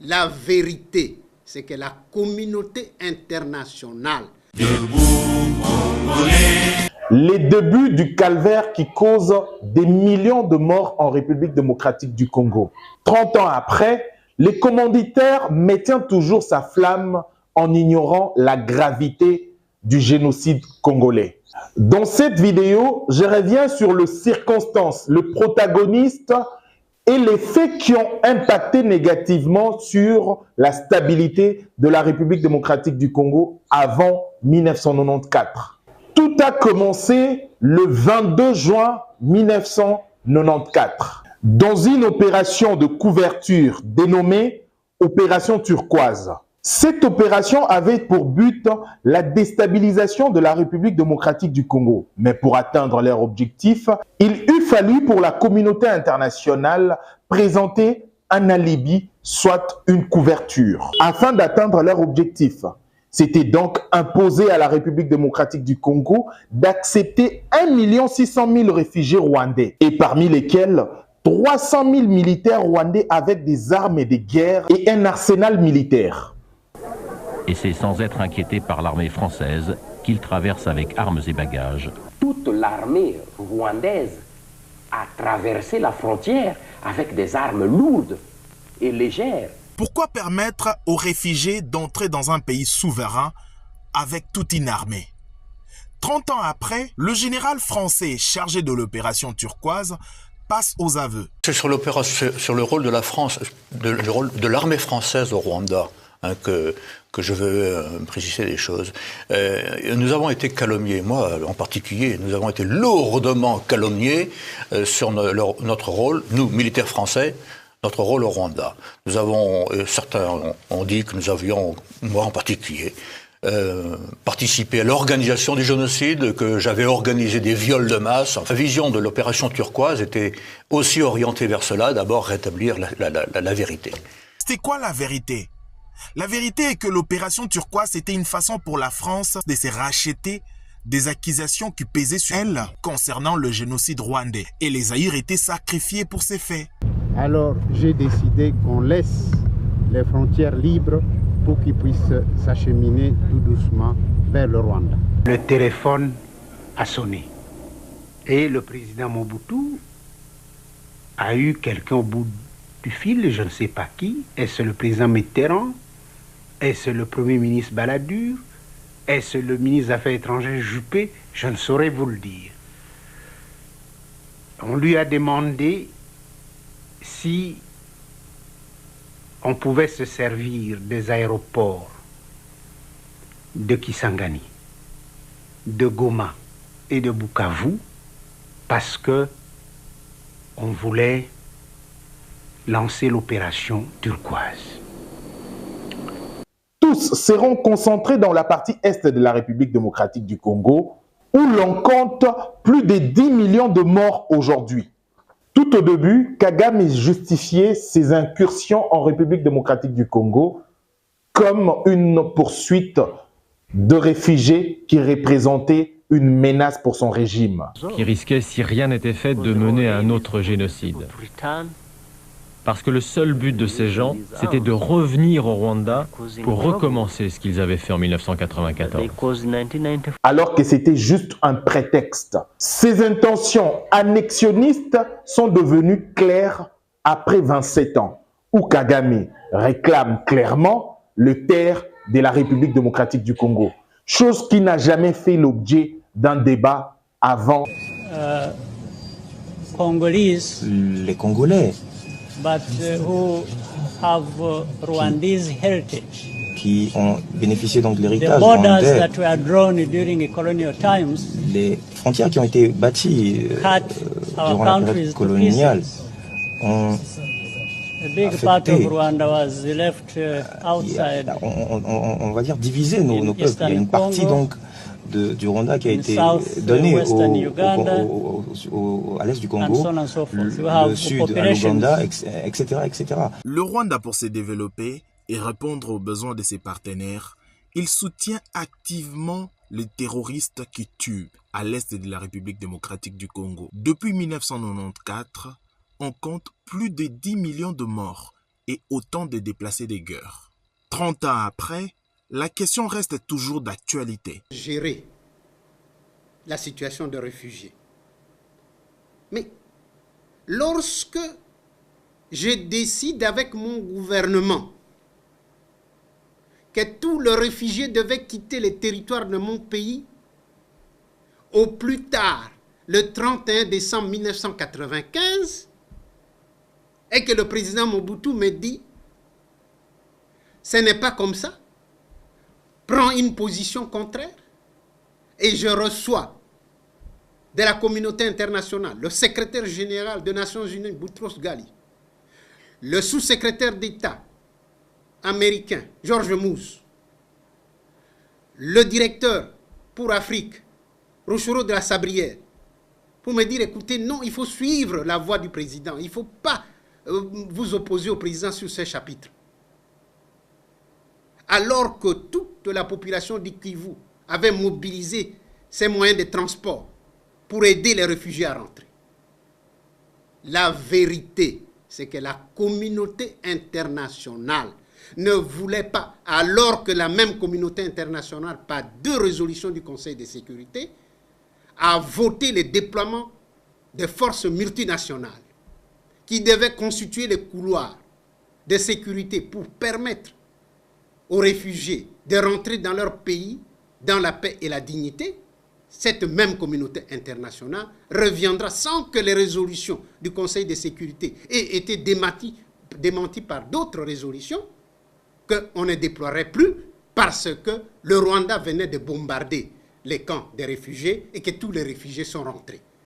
La vérité, c'est que la communauté internationale, les débuts du calvaire qui cause des millions de morts en République démocratique du Congo. 30 ans après, les commanditaires maintiennent toujours sa flamme en ignorant la gravité du génocide congolais. Dans cette vidéo, je reviens sur les circonstances, le protagoniste et les faits qui ont impacté négativement sur la stabilité de la République démocratique du Congo avant 1994. Tout a commencé le 22 juin 1994 dans une opération de couverture dénommée Opération Turquoise. Cette opération avait pour but la déstabilisation de la République démocratique du Congo. Mais pour atteindre leur objectif, il eût fallu pour la communauté internationale présenter un alibi, soit une couverture, afin d'atteindre leur objectif. C'était donc imposé à la République démocratique du Congo d'accepter 1 600 000 réfugiés rwandais, et parmi lesquels 300 000 militaires rwandais avec des armes de guerre et un arsenal militaire. Et c'est sans être inquiété par l'armée française qu'il traverse avec armes et bagages. Toute l'armée rwandaise a traversé la frontière avec des armes lourdes et légères. Pourquoi permettre aux réfugiés d'entrer dans un pays souverain avec toute une armée? 30 ans après, le général français chargé de l'opération Turquoise passe aux aveux. C'est sur le rôle de la France, le rôle de l'armée française au Rwanda, que je veux préciser les choses. Nous avons été calomniés, moi en particulier, nous avons été lourdement calomniés sur notre rôle, nous, militaires français, notre rôle au Rwanda. Nous avons, certains ont dit que nous avions, moi en particulier, participé à l'organisation du génocide, que j'avais organisé des viols de masse. La vision de l'opération Turquoise était aussi orientée vers cela, d'abord rétablir la vérité. C'était quoi la vérité? La vérité est que l'opération Turquoise était une façon pour la France de se racheter des accusations qui pesaient sur elle concernant le génocide rwandais. Et les Zaïre étaient sacrifiés pour ces faits. Alors j'ai décidé qu'on laisse les frontières libres pour qu'ils puissent s'acheminer tout doucement vers le Rwanda. Le téléphone a sonné et le président Mobutu a eu quelqu'un au bout du fil, je ne sais pas qui. Est-ce le président Mitterrand? Est-ce le premier ministre Balladur? Est-ce le ministre des Affaires étrangères Juppé? Je ne saurais vous le dire. On lui a demandé si on pouvait se servir des aéroports de Kisangani, de Goma et de Bukavu parce que on voulait lancer l'opération Turquoise. Tous seront concentrés dans la partie est de la République démocratique du Congo, où l'on compte plus de 10 millions de morts aujourd'hui. Tout au début, Kagame justifiait ses incursions en République démocratique du Congo comme une poursuite de réfugiés qui représentaient une menace pour son régime. Qui risquait, si rien n'était fait, de mener à un autre génocide. Parce que le seul but de ces gens, c'était de revenir au Rwanda pour recommencer ce qu'ils avaient fait en 1994. Alors que c'était juste un prétexte. Ces intentions annexionnistes sont devenues claires après 27 ans, où Kagame réclame clairement le terre de la République démocratique du Congo, chose qui n'a jamais fait l'objet d'un débat avant. Les Congolais who have Rwandese heritage. Qui ont bénéficié donc de l'héritage The borders rwandais, that were drawn during colonial times, les frontières qui ont été bâties durant la période coloniale ont a big part of Rwanda was left outside. On va dire diviser nos peuples. Il y a une partie donc du Rwanda qui a été donnée à l'est du Congo, le sud à l'Ouganda, etc., etc. Le Rwanda, pour se développer et répondre aux besoins de ses partenaires, il soutient activement les terroristes qui tuent à l'est de la République démocratique du Congo. Depuis 1994, on compte plus de 10 millions de morts et autant de déplacés de guerre. 30 ans après, la question reste toujours d'actualité. Gérer la situation de réfugiés. Mais lorsque je décide avec mon gouvernement que tous les réfugiés devaient quitter le territoire de mon pays au plus tard le 31 décembre 1995, et que le président Mobutu me dit « ce n'est pas comme ça », prend une position contraire, et je reçois de la communauté internationale le secrétaire général des Nations Unies, Boutros Ghali, le sous-secrétaire d'État américain, George Moose, le directeur pour Afrique, Rochero de la Sabrière, pour me dire, écoutez, non, il faut suivre la voie du président, il ne faut pas vous opposer au président sur ce chapitre. Alors que toute la population du Kivu avait mobilisé ses moyens de transport pour aider les réfugiés à rentrer. La vérité, c'est que la communauté internationale ne voulait pas, alors que la même communauté internationale, par 2 résolutions du Conseil de sécurité, a voté le déploiement de forces multinationales qui devaient constituer les couloirs de sécurité pour permettre aux réfugiés de rentrer dans leur pays dans la paix et la dignité. Cette même communauté internationale reviendra sans que les résolutions du Conseil de sécurité aient été démenties par d'autres résolutions, qu'on ne déploierait plus parce que le Rwanda venait de bombarder les camps des réfugiés et que tous les réfugiés sont rentrés.